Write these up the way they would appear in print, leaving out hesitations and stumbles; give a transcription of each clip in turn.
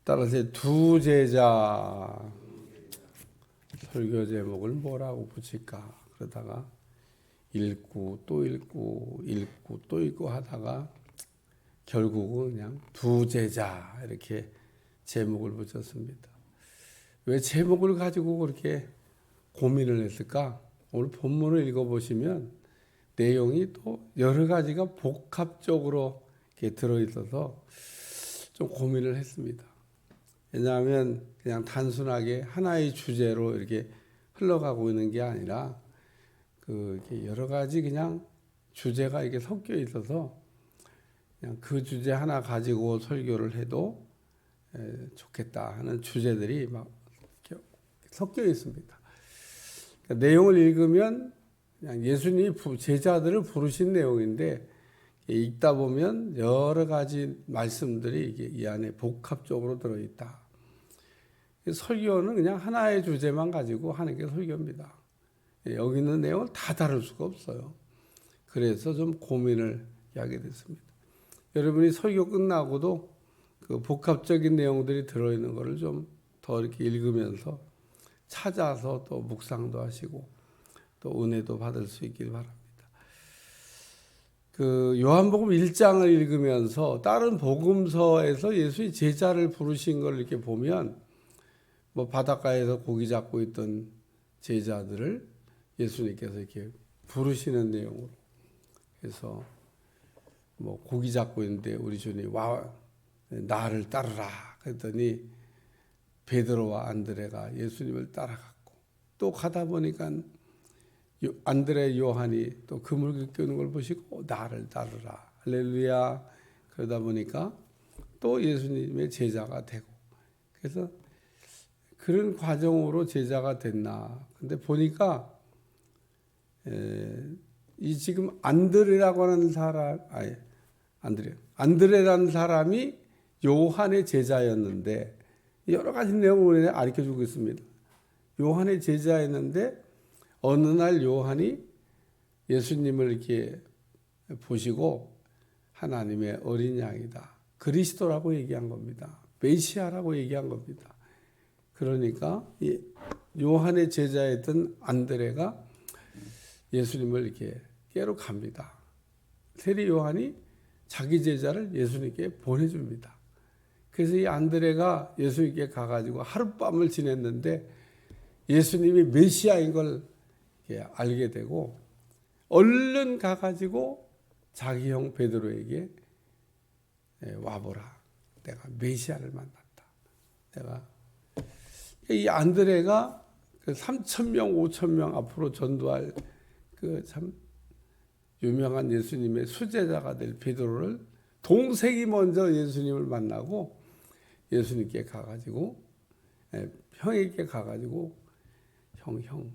따라서 두 제자 설교 제목을 뭐라고 붙일까 그러다가 읽고 또 읽고 읽고 또 읽고 하다가 결국은 그냥 두 제자 이렇게 제목을 붙였습니다. 왜 제목을 가지고 그렇게 고민을 했을까? 오늘 본문을 읽어보시면 내용이 또 여러 가지가 복합적으로 이렇게 들어있어서 좀 고민을 했습니다. 왜냐하면 그냥 단순하게 하나의 주제로 이렇게 흘러가고 있는 게 아니라 이렇게 여러 가지 그냥 주제가 이렇게 섞여 있어서 그냥 그 주제 하나 가지고 설교를 해도 좋겠다 하는 주제들이 막 섞여 있습니다. 그러니까 내용을 읽으면 그냥 예수님이 제자들을 부르신 내용인데 읽다 보면 여러 가지 말씀들이 이 안에 복합적으로 들어있다. 설교는 그냥 하나의 주제만 가지고 하는 게 설교입니다. 여기 있는 내용을 다 다룰 수가 없어요. 그래서 좀 고민을 하게 됐습니다. 여러분이 설교 끝나고도 그 복합적인 내용들이 들어있는 것을 좀 더 이렇게 읽으면서 찾아서 또 묵상도 하시고 또 은혜도 받을 수 있길 바랍니다. 요한복음 1장을 읽으면서 다른 복음서에서 예수의 제자를 부르신 걸 이렇게 보면 뭐 바닷가에서 고기 잡고 있던 제자들을 예수님께서 이렇게 부르시는 내용으로 해서 뭐 고기 잡고 있는데 우리 주님 와 나를 따르라 그랬더니 베드로와 안드레가 예수님을 따라갔고 또 가다 보니까 안드레 요한이 또 그물을 끄는 걸 보시고 나를 따르라 할렐루야 그러다 보니까 또 예수님의 제자가 되고 그래서 그런 과정으로 제자가 됐나 근데 보니까 이 지금 안드레라고 하는 사람 안드레라는 사람이 요한의 제자였는데 여러 가지 내용을 알려주고 있습니다. 요한의 제자였는데 어느 날 요한이 예수님을 이렇게 보시고 하나님의 어린 양이다. 그리스도라고 얘기한 겁니다. 메시아라고 얘기한 겁니다. 그러니까 이 요한의 제자였던 안드레가 예수님을 이렇게 깨러 갑니다. 세리 요한이 자기 제자를 예수님께 보내줍니다. 그래서 이 안드레가 예수님께 가가지고 하룻밤을 지냈는데 예수님이 메시아인 걸 알게 되고 얼른 가가지고 자기 형 베드로에게 와보라. 내가 메시아를 만났다. 내가 이 안드레가 3,000명, 5,000명 앞으로 전도할 참 유명한 예수님의 수제자가 될 베드로를 동생이 먼저 예수님을 만나고 예수님께 가가지고 형에게 가가지고 형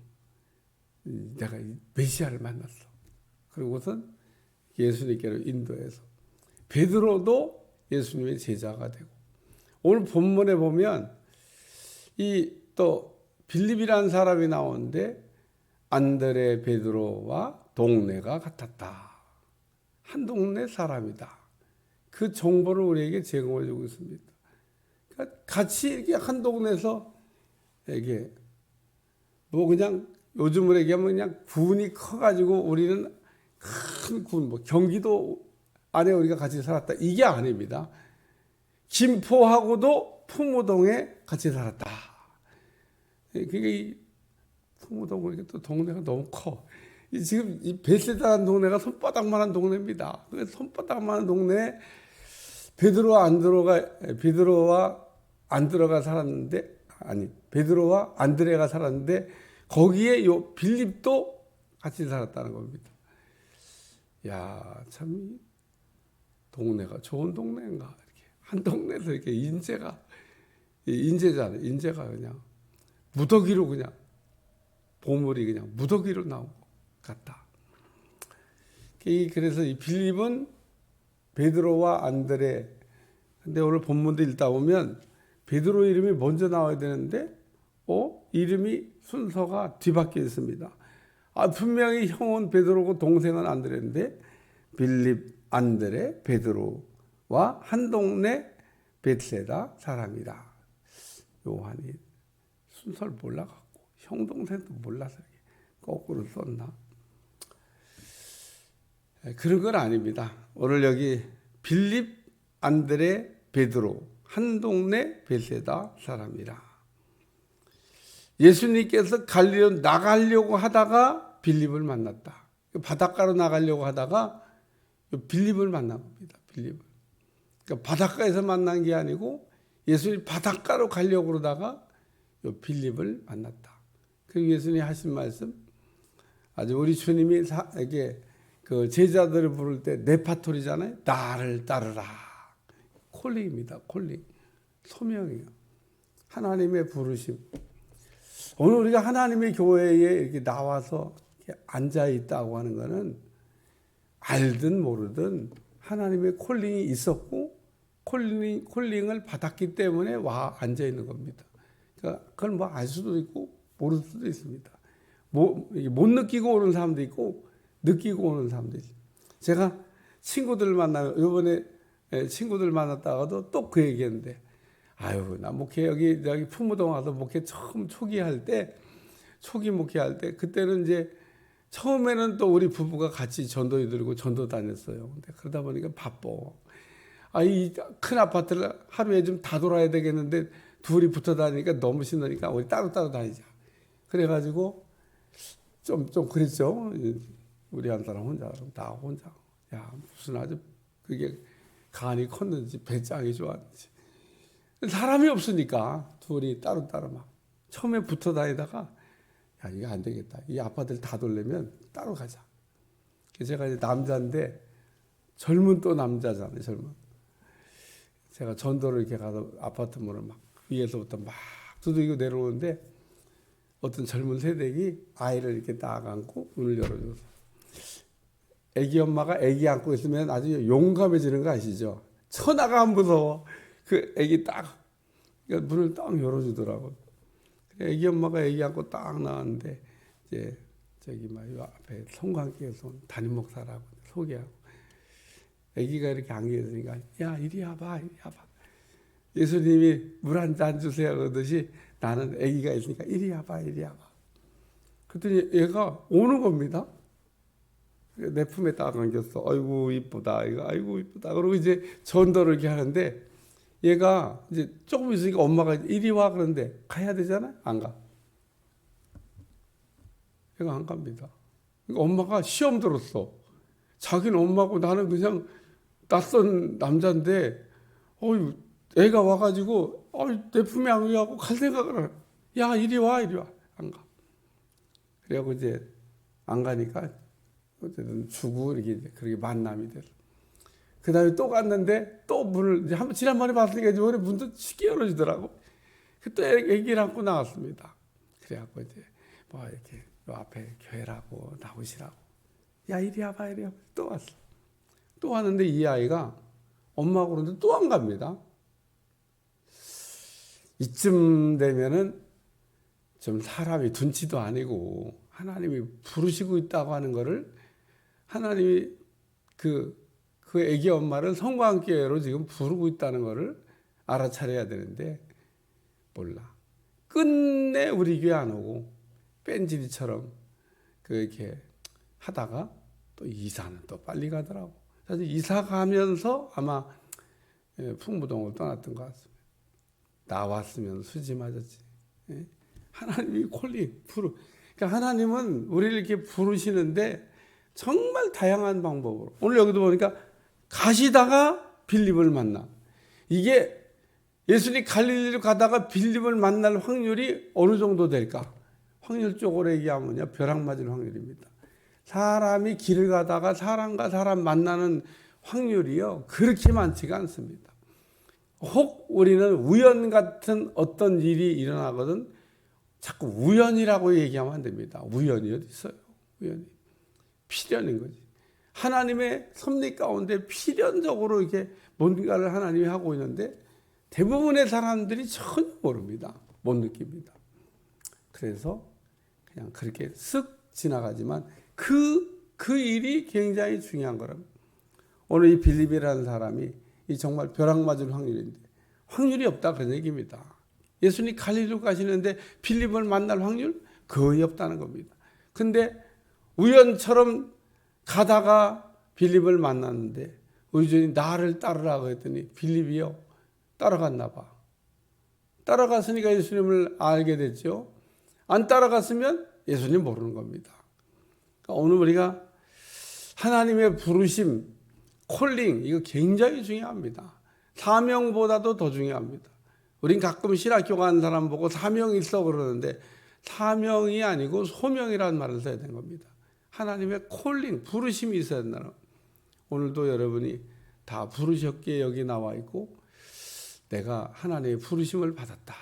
내가 메시아를 만났어. 그리고선 예수님께로 인도해서 베드로도 예수님의 제자가 되고 오늘 본문에 보면 이 또 빌립이라는 사람이 나오는데 안드레 베드로와 동네가 같았다. 한 동네 사람이다. 그 정보를 우리에게 제공해 주고 있습니다. 그러니까 같이 이렇게 한 동네에서 이게 뭐 그냥 요즘으로 얘기하면 그냥 군이 커가지고 우리는 큰 군, 뭐 경기도 안에 우리가 같이 살았다. 이게 아닙니다. 김포하고도 풍무동에 같이 살았다. 그게 이 풍무동 이렇게 또 동네가 너무 커. 지금 이 베세다라는 동네가 손바닥만한 동네입니다. 손바닥만한 동네에 베드로와 안드레가 살았는데 베드로와 안드레가 살았는데 거기에 요 빌립도 같이 살았다는 겁니다. 야, 참 동네가 좋은 동네인가 이렇게 한 동네에서 이렇게 인재가 그냥 무더기로 그냥 보물이 그냥 무더기로 나온 것 같다. 그래서 이 빌립은 베드로와 안드레 근데 오늘 본문도 읽다 보면 베드로 이름이 먼저 나와야 되는데 이름이 순서가 뒤바뀌어 있습니다. 분명히 형은 베드로고 동생은 안드레인데 빌립, 안드레, 베드로와 한 동네 벳세다 사람이라. 요한이 순서를 몰라갖고 형 동생도 몰라서 거꾸로 썼나? 그런 건 아닙니다. 오늘 여기 빌립, 안드레, 베드로 한 동네 벳세다 사람이라. 예수님께서 갈릴리로 나가려고 하다가 빌립을 만났다. 바닷가로 나가려고 하다가 빌립을 만난 겁니다. 빌립을. 그러니까 바닷가에서 만난 게 아니고 예수님이 바닷가로 가려고 그러다가 빌립을 만났다. 그리고 예수님이 하신 말씀, 아주 우리 주님이 이게 그 제자들을 부를 때 네파토리잖아요. 나를 따르라. 콜링입니다. 콜링. 소명이요. 하나님의 부르심. 오늘 우리가 하나님의 교회에 이렇게 나와서 이렇게 앉아 있다고 하는 것은 알든 모르든 하나님의 콜링이 있었고 콜링을 받았기 때문에 와 앉아 있는 겁니다. 그러니까 그걸 뭐 알 수도 있고 모를 수도 있습니다. 못 느끼고 오는 사람도 있고 느끼고 오는 사람도 있습니다. 제가 친구들 만나면 이번에 친구들 만났다가도 또 그 얘기했는데, 아유 나 목회 여기 풍무동 와서 목회 처음 초기 목회할 때 그때는 이제 처음에는 또 우리 부부가 같이 전도에 들고 전도 다녔어요. 근데 그러다 보니까 바빠. 이 큰 아파트를 하루에 좀 다 돌아야 되겠는데 둘이 붙어 다니니까 너무 신나니까 우리 따로따로 다니자. 그래가지고 좀 그랬죠. 우리 한 사람 혼자, 나 혼자. 야, 무슨 아주 그게 간이 컸는지 배짱이 좋았는지. 사람이 없으니까 둘이 따로따로 막 처음에 붙어 다니다가 야, 이거 안 되겠다. 이 아파트를 다 돌려면 따로 가자. 제가 이제 남자인데 젊은 또 남자잖아요. 젊은. 제가 전도를 이렇게 가서 아파트 문을 막 위에서부터 막 두들기고 내려오는데 어떤 젊은 새댁이 아이를 이렇게 딱 안고 문을 열어줘서, 애기 엄마가 애기 안고 있으면 아주 용감해지는 거 아시죠? 천하가 안 무서워. 그 애기 딱 문을 딱 열어주더라고. 애기 엄마가 애기 안고 딱 나왔는데 이제 저기 막 앞에 성관계에서 온 담임 목사라고 소개하고, 애기가 이렇게 안겨 있으니까 야 이리 와봐, 이리 와봐. 예수님이 물 한 잔 주세요 그러듯이 나는 애기가 있으니까 이리 와봐, 이리 와봐. 그랬더니 얘가 오는 겁니다. 내 품에 딱 안겼어. 아이고 이쁘다, 이거 아이고 이쁘다. 그러고 이제 전도를 이렇게 하는데 얘가 이제 조금 있으니까 엄마가 이리 와 그러는데 가야 되잖아요. 안 가. 얘가 안 갑니다. 그러니까 엄마가 시험 들었어. 자기는 엄마고 나는 그냥 낯선 남자인데 애가 와가지고 내 품에 안겨갖고 갈 생각을 해. 야 이리 와, 이리 와. 안 가. 그래갖고 이제 안 가니까 어쨌든 주고 이렇게 그렇게 만남이 됐어. 그 다음에 또 갔는데 또 문을 이제 한번 지난번에 봤으니까 이번에 문도 쉽게 열어주더라고. 또 애기를 안고 나왔습니다. 그래갖고 이제 뭐 이렇게 요 앞에 교회라고 나오시라고. 야 이리 와봐, 이리 와봐. 또 왔어. 또 왔는데 이 아이가 엄마하고 그러는데 또 안 갑니다. 이쯤 되면은 좀 사람이 둔치도 아니고 하나님이 부르시고 있다고 하는 거를 하나님이 그 애기 엄마를 성광교회로 지금 부르고 있다는 거를 알아차려야 되는데 몰라. 끝내 우리 교회 안 오고 뺀질이처럼 그렇게 하다가 또 이사는 또 빨리 가더라고. 사실 이사 가면서 아마 풍무동을 떠났던 것 같습니다. 나왔으면 수지 맞았지. 하나님이 그러니까 하나님은 우리를 이렇게 부르시는데 정말 다양한 방법으로. 오늘 여기도 보니까 가시다가 빌립을 만나. 이게 예수님이 갈릴리로 가다가 빌립을 만날 확률이 어느 정도 될까? 확률적으로 얘기하면요, 벼락 맞을 확률입니다. 사람이 길을 가다가 사람과 사람 만나는 확률이요, 그렇게 많지가 않습니다. 혹 우리는 우연 같은 어떤 일이 일어나거든 자꾸 우연이라고 얘기하면 안 됩니다. 우연이 어디 있어요? 우연이. 필연인 거지. 하나님의 섭리 가운데 필연적으로 이렇게 뭔가를 하나님이 하고 있는데 대부분의 사람들이 전혀 모릅니다. 못 느낍니다. 그래서 그냥 그렇게 쓱 지나가지만 그 일이 굉장히 중요한 거랍니다. 오늘 이 빌립이라는 사람이 이 정말 벼락 맞을 확률인데 확률이 없다 그런 얘기입니다. 예수님 갈릴리로 가시는데 빌립을 만날 확률 거의 없다는 겁니다. 근데 우연처럼 가다가 빌립을 만났는데 의존이 나를 따르라고 했더니 빌립이요 따라갔나 봐. 따라갔으니까 예수님을 알게 됐죠. 안 따라갔으면 예수님 모르는 겁니다. 그러니까 오늘 우리가 하나님의 부르심, 콜링 이거 굉장히 중요합니다. 사명보다도 더 중요합니다. 우린 가끔 신학교 가는 사람 보고 사명이 있어 그러는데 사명이 아니고 소명이라는 말을 써야 되는 겁니다. 하나님의 콜링, 부르심이 있어야 된다는 겁니다. 오늘도 여러분이 다 부르셨기에 여기 나와 있고 내가 하나님의 부르심을 받았다.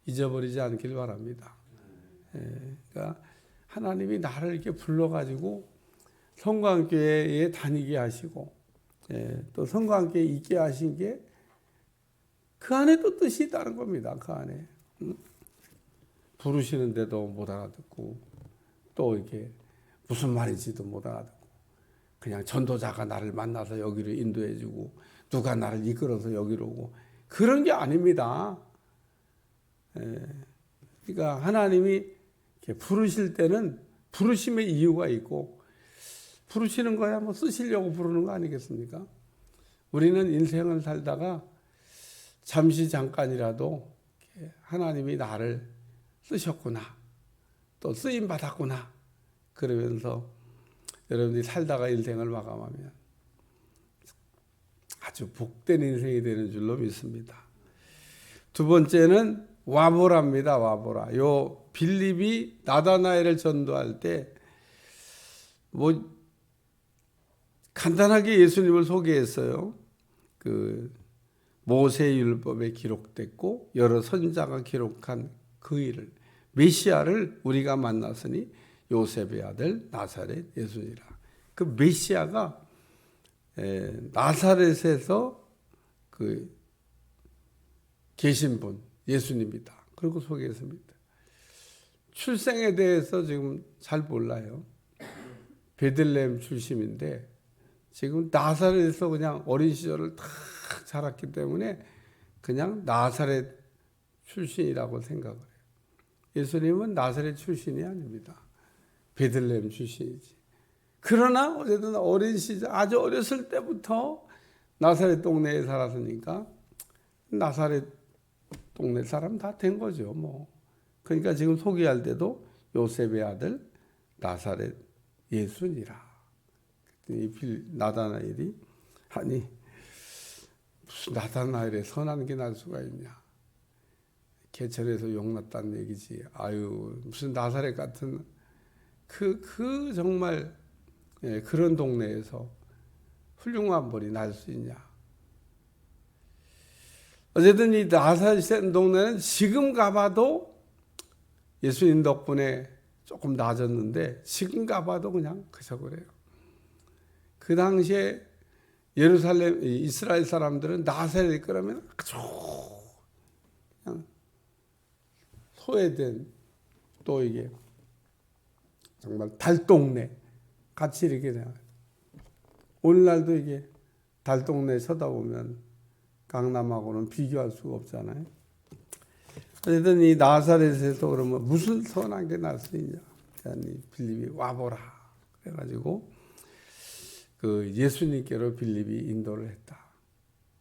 잊어버리지 않길 바랍니다. 그러니까 하나님이 나를 이렇게 불러가지고 성광교회에 다니게 하시고 또 성광교회에 있게 하신 게 그 안에 또 뜻이 있다는 겁니다. 그 안에 부르시는데도 못 알아듣고 또 이렇게 무슨 말인지도 못 알아듣고 그냥 전도자가 나를 만나서 여기로 인도해주고 누가 나를 이끌어서 여기로 오고 그런 게 아닙니다. 그러니까 하나님이 이렇게 부르실 때는 부르심의 이유가 있고 부르시는 거야 뭐 쓰시려고 부르는 거 아니겠습니까? 우리는 인생을 살다가 잠시 잠깐이라도 하나님이 나를 쓰셨구나 또 쓰임 받았구나 그러면서 여러분들이 살다가 인생을 마감하면 아주 복된 인생이 되는 줄로 믿습니다. 두 번째는 와보라입니다. 와보라. 요 빌립이 나다나엘을 전도할 때 뭐 간단하게 예수님을 소개했어요. 그 모세 율법에 기록됐고 여러 선자가 기록한 그 일을 메시아를 우리가 만났으니 요셉의 아들 나사렛 예수니라. 그 메시아가 나사렛에서 그 계신 분 예수님이다. 그리고 소개했습니다. 출생에 대해서 지금 잘 몰라요. 베들레헴 출신인데 지금 나사렛에서 그냥 어린 시절을 다 자랐기 때문에 그냥 나사렛 출신이라고 생각을 해요. 예수님은 나사렛 출신이 아닙니다. 베들레헴 출신이지. 그러나 어쨌든 어린 시절 아주 어렸을 때부터 나사렛 동네에 살았으니까 나사렛 동네 사람 다 된 거죠. 뭐. 그러니까 지금 소개할 때도 요셉의 아들 나사렛 예수니라. 나다나엘이 아니 무슨 나다나엘에 선한 게 날 수가 있냐. 개천에서 용났다는 얘기지. 아유 무슨 나사렛 같은 그 정말 그런 동네에서 훌륭한 벌이 날 수 있냐. 어쨌든 이 나사렛 동네는 지금 가봐도 예수님 덕분에 조금 나아졌는데 지금 가봐도 그냥 그저 그래요. 그 당시에 예루살렘 이스라엘 사람들은 나사렛 그러면 아주 그냥 소외된 또 이게 정말 달동네 같이 이렇게 돼요. 오늘날도 이게 달동네 쳐다보면 강남하고는 비교할 수가 없잖아요. 어쨌든 이 나사렛에서 그러면 무슨 선한 게 날 수 있냐. 빌립이 와보라. 그래가지고 그 예수님께로 빌립이 인도를 했다.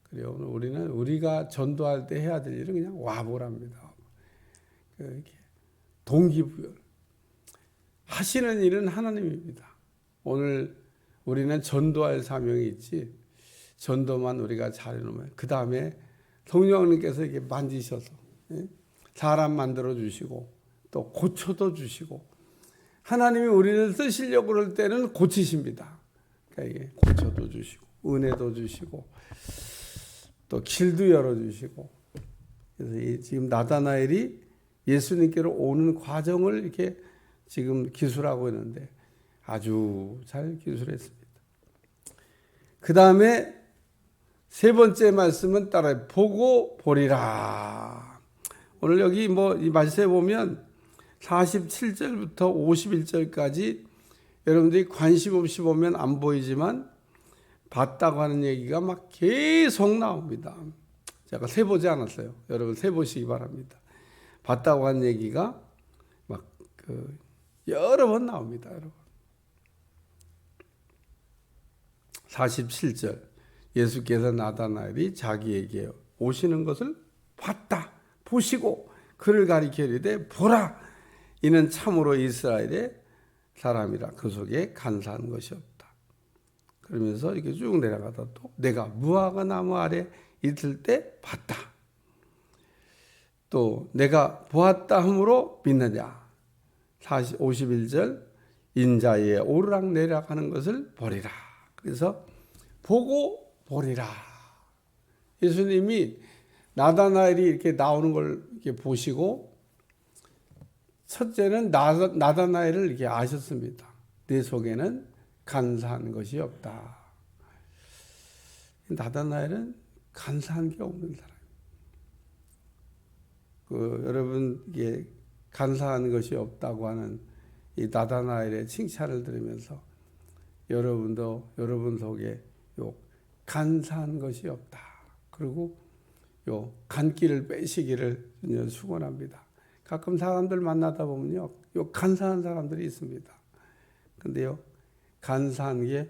그래요. 우리는 우리가 전도할 때 해야 될 일은 그냥 와보랍니다. 이렇게 동기부여. 하시는 일은 하나님입니다. 오늘 우리는 전도할 사명이 있지. 전도만 우리가 잘해놓으면 그 다음에 성령님께서 이렇게 만지셔서 사람 만들어 주시고 또 고쳐도 주시고 하나님이 우리를 쓰시려고 그럴 때는 고치십니다. 그러니까 이게 고쳐도 주시고 은혜도 주시고 또 길도 열어주시고 그래서 지금 나다나엘이 예수님께로 오는 과정을 이렇게 지금 기술하고 있는데 아주 잘 기술했습니다. 그 다음에 세 번째 말씀은 따라해 보고 보리라. 오늘 여기 뭐 이 말씀에 보면 47절부터 51절까지 여러분들이 관심 없이 보면 안 보이지만 봤다고 하는 얘기가 막 계속 나옵니다. 제가 세보지 않았어요. 여러분 세보시기 바랍니다. 봤다고 한 얘기가 막 여러 번 나옵니다. 여러분. 47절 예수께서 나다나엘이 자기에게 오시는 것을 봤다. 보시고 그를 가리켜 이르되 보라, 이는 참으로 이스라엘의 사람이라, 그 속에 간사한 것이 없다. 그러면서 이렇게 쭉 내려가다 또 내가 무화과 나무 아래 있을 때 봤다. 또 내가 보았다 함으로 믿느냐. 51절 인자의 오르락내리락 하는 것을 보리라. 그래서 보고 보리라. 예수님이 나다나엘이 이렇게 나오는 걸 이렇게 보시고, 첫째는 나다나엘을 이렇게 아셨습니다. 내 속에는 간사한 것이 없다. 나다나엘은 간사한 게 없는 사람이에요. 여러분, 이게 간사한 것이 없다고 하는 이 나다나엘의 칭찬을 들으면서 여러분도 여러분 속에 요 간사한 것이 없다. 그리고 요 간기를 빼시기를 축원합니다. 가끔 사람들 만나다 보면요, 요 간사한 사람들이 있습니다. 근데요, 간사한 게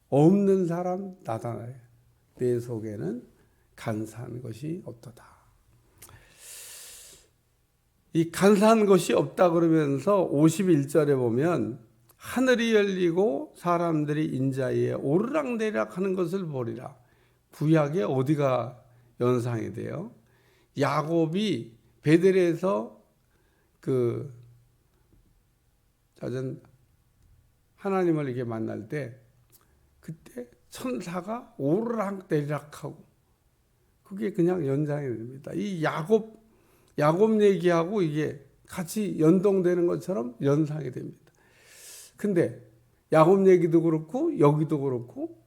없는 사람 나다나엘. 내 속에는 간사한 것이 없도다. 이 간사한 것이 없다 그러면서 51절에 보면 하늘이 열리고 사람들이 인자에 오르락내리락 하는 것을 보리라. 구약에 어디가 연상이 돼요? 야곱이 베델에서 자전 하나님을 이렇게 만날 때 그때 천사가 오르락내리락하고, 그게 그냥 연상이 됩니다. 이 야곱 얘기하고 이게 같이 연동되는 것처럼 연상이 됩니다. 근데 야곱 얘기도 그렇고 여기도 그렇고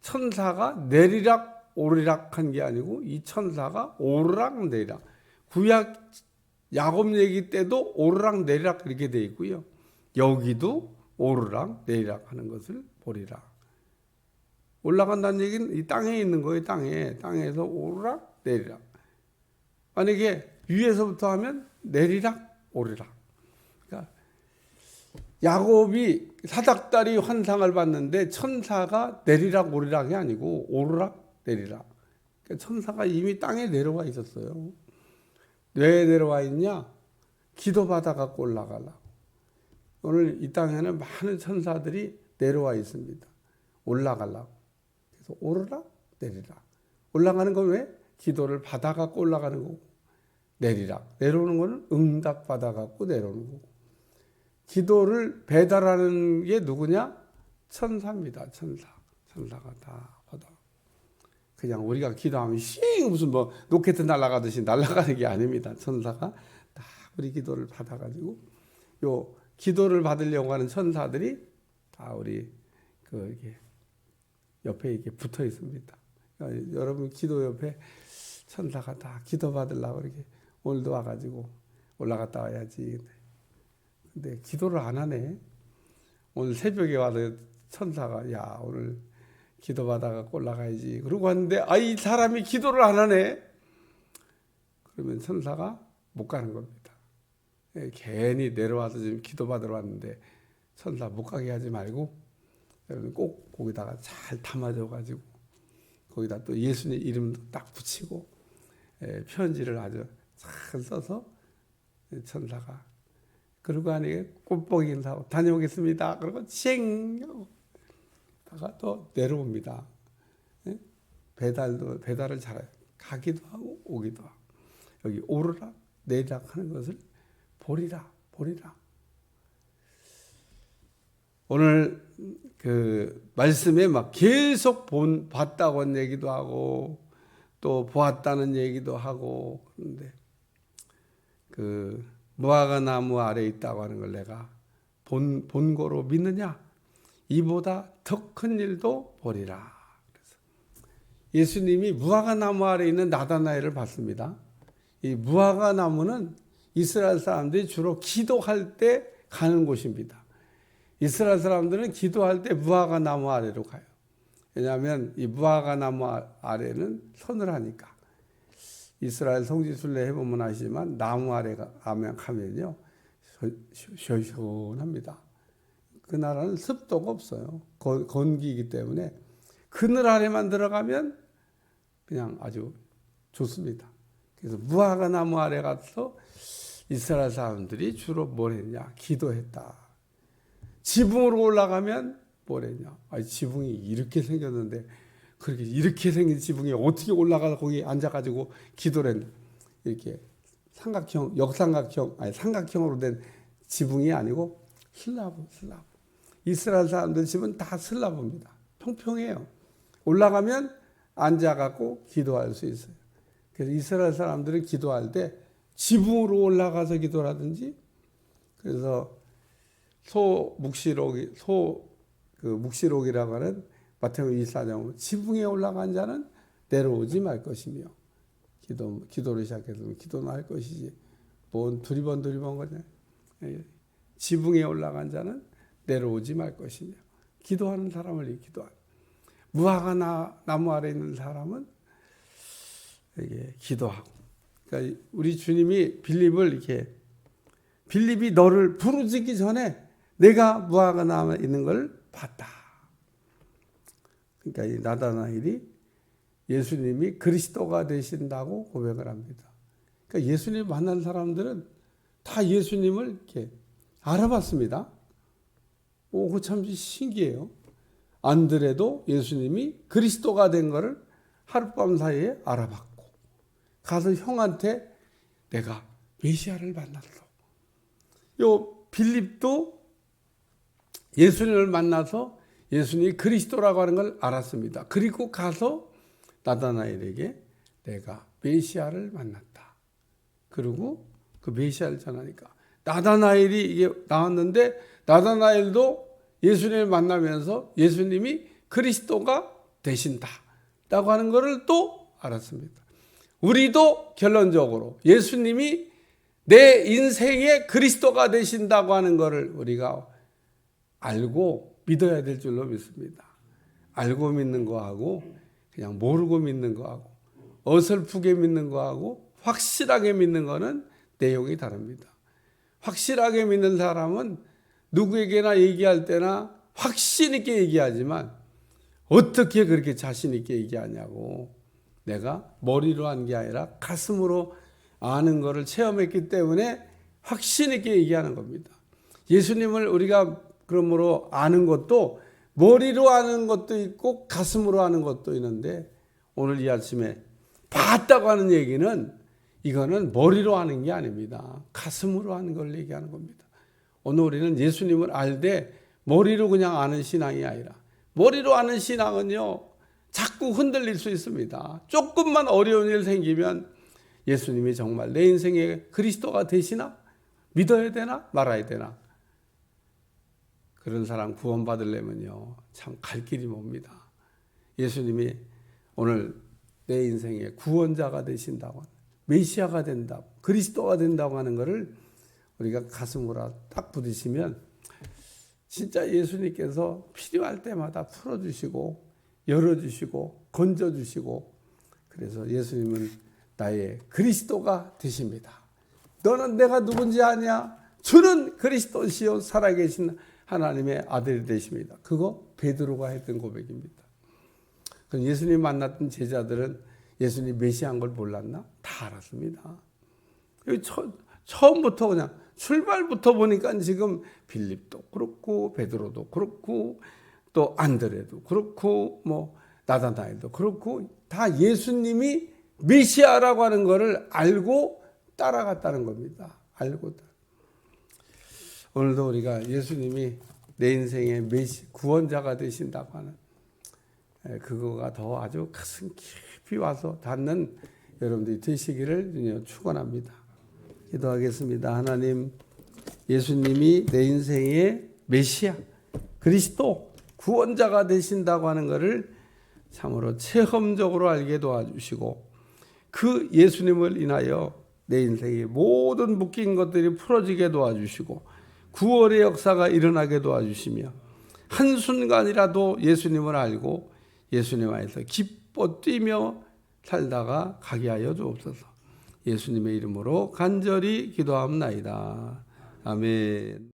천사가 내리락 오르락한 게 아니고 이 천사가 오르락내리락. 구약 야곱 얘기 때도 오르락내리락 이렇게 돼 있고요. 여기도 오르락내리락 하는 것을 보리라. 올라간다는 얘기는 이 땅에 있는 거예요. 땅에서 오르락내리락. 만약에 위에서부터 하면 내리락 오르락. 그러니까 야곱이 사닥다리 환상을 봤는데 천사가 내리락 오르락이 아니고 오르락 내리락. 그러니까 천사가 이미 땅에 내려와 있었어요. 왜 내려와 있냐? 기도받아 갖고 올라가려고. 오늘 이 땅에는 많은 천사들이 내려와 있습니다. 올라가려고. 그래서 오르락 내리락. 올라가는 건 왜? 기도를 받아 갖고 올라가는 거고. 내리락. 내려오는 거는 응답 받아 갖고 내려오는 거고. 기도를 배달하는 게 누구냐? 천사입니다. 천사가 다 받아. 그냥 우리가 기도하면 무슨 로켓 날아가듯이 날아가는 게 아닙니다. 천사가 다 우리 기도를 받아가지고, 요 기도를 받으려고 하는 천사들이 다 우리 이렇게 옆에 이렇게 붙어 있습니다. 그러니까 여러분 기도 옆에 천사가 다 기도 받으려고 이렇게 오늘도 와가지고 올라갔다 와야지. 근데 기도를 안 하네. 오늘 새벽에 와서 천사가 야 오늘 기도 받아가 올라가야지. 그러고 왔는데 이 사람이 기도를 안 하네. 그러면 천사가 못 가는 겁니다. 괜히 내려와서 지금 기도 받으러 왔는데 천사 못 가게 하지 말고 여러분 꼭 거기다가 잘 담아줘가지고 거기다 또 예수님 이름도 딱 붙이고 편지를 아주 잘 써서 천사가 그러고 하니 꽃보기 인사하고 다녀오겠습니다. 그러고 쌩 다가 또 내려옵니다. 배달을 잘해요. 가기도 하고 오기도 하고. 여기 오르락 내리락 하는 것을 보리라. 오늘 말씀에 막 계속 봤다고 한 얘기도 하고 또 보았다는 얘기도 하고, 그런데 무화과 나무 아래 있다고 하는 걸 내가 본고로 믿느냐? 이보다 더 큰 일도 보리라. 그래서 예수님이 무화과 나무 아래 있는 나다나엘을 봤습니다. 이 무화과 나무는 이스라엘 사람들이 주로 기도할 때 가는 곳입니다. 이스라엘 사람들은 기도할 때 무화과 나무 아래로 가요. 왜냐하면 이 무화과 나무 아래는 서늘하니까. 이스라엘 성지순례 해보면 아시지만 나무 아래 가면요 시원합니다. 그 나라는 습도가 없어요. 건기이기 때문에 그늘 아래만 들어가면 그냥 아주 좋습니다. 그래서 무화과 나무 아래 가서 이스라엘 사람들이 주로 뭘 했냐? 기도했다. 지붕으로 올라가면 뭘 했냐? 지붕이 이렇게 생겼는데 그렇게 이렇게 생긴 지붕에 어떻게 올라가서 거기 앉아가지고 기도를 했냐? 이렇게 삼각형, 삼각형으로 된 지붕이 아니고 슬라브. 이스라엘 사람들 집은 다 슬라브입니다. 평평해요. 올라가면 앉아갖고 기도할 수 있어요. 그래서 이스라엘 사람들은 기도할 때 지붕으로 올라가서 기도하든지, 그래서 묵시록이라고 하는 마태복음 24장 지붕에 올라간 자는 내려오지 말 것이며, 기도를 시작해서 기도는 할 것이지 뭔 두리번 거냐. 지붕에 올라간 자는 내려오지 말 것이며, 기도하는 사람을 기도하는, 무화과 나무 아래 있는 사람은 기도하고. 그러니까 우리 주님이 빌립이 너를 부르짖기 전에 내가 무화과 나무에 있는 걸 봤다. 그러니까 이 나다나엘이 예수님이 그리스도가 되신다고 고백을 합니다. 그러니까 예수님 만난 사람들은 다 예수님을 이렇게 알아봤습니다. 그거 참 신기해요. 안드레도 예수님이 그리스도가 된 것을 하룻밤 사이에 알아봤고, 가서 형한테 내가 메시아를 만났어. 빌립도 예수님을 만나서 예수님이 그리스도라고 하는 걸 알았습니다. 그리고 가서 나다나엘에게 내가 메시아를 만났다. 그리고 그 메시아를 전하니까 나다나엘이 이게 나왔는데, 나다나엘도 예수님을 만나면서 예수님이 그리스도가 되신다라고 하는 것을 또 알았습니다. 우리도 결론적으로 예수님이 내 인생의 그리스도가 되신다고 하는 것을 우리가 알고 믿어야 될 줄로 믿습니다. 알고 믿는 거하고 그냥 모르고 믿는 거하고 어설프게 믿는 거하고 확실하게 믿는 거는 내용이 다릅니다. 확실하게 믿는 사람은 누구에게나 얘기할 때나 확신 있게 얘기하지만 어떻게 그렇게 자신 있게 얘기하냐고. 내가 머리로 한 게 아니라 가슴으로 아는 것을 체험했기 때문에 확신 있게 얘기하는 겁니다. 예수님을 우리가 그러므로 아는 것도 머리로 아는 것도 있고 가슴으로 아는 것도 있는데, 오늘 이 아침에 봤다고 하는 얘기는 이거는 머리로 아는 게 아닙니다. 가슴으로 아는 걸 얘기하는 겁니다. 오늘 우리는 예수님을 알되 머리로 그냥 아는 신앙이 아니라, 머리로 아는 신앙은요 자꾸 흔들릴 수 있습니다. 조금만 어려운 일 생기면 예수님이 정말 내 인생의 그리스도가 되시나? 믿어야 되나? 말아야 되나? 그런 사람 구원받으려면요 참 갈 길이 멉니다. 예수님이 오늘 내 인생의 구원자가 되신다고, 메시아가 된다고, 그리스도가 된다고 하는 것을 우리가 가슴으로 딱 부딪히면 진짜 예수님께서 필요할 때마다 풀어주시고 열어주시고 건져주시고, 그래서 예수님은 나의 그리스도가 되십니다. 너는 내가 누군지 아냐? 주는 그리스도시요 살아계신 하나님의 아들이 되십니다. 그거 베드로가 했던 고백입니다. 그럼 예수님 만났던 제자들은 예수님 메시아인 걸 몰랐나? 다 알았습니다. 처음부터 그냥 출발부터 보니까 지금 빌립도 그렇고 베드로도 그렇고 또 안드레도 그렇고 뭐 나다나엘도 그렇고 다 예수님이 메시아라고 하는 것을 알고 따라갔다는 겁니다. 오늘도 우리가 예수님이 내 인생의 구원자가 되신다고 하는 그거가 더 아주 가슴 깊이 와서 닿는 여러분들이 되시기를 축원합니다. 기도하겠습니다. 하나님, 예수님이 내 인생의 메시아, 그리스도, 구원자가 되신다고 하는 것을 참으로 체험적으로 알게 도와주시고, 그 예수님을 인하여 내 인생의 모든 묶인 것들이 풀어지게 도와주시고 구원의 역사가 일어나게 도와주시며, 한순간이라도 예수님을 알고 예수님 안에서 기뻐 뛰며 살다가 가게 하여 주옵소서. 예수님의 이름으로 간절히 기도하옵나이다. 아멘.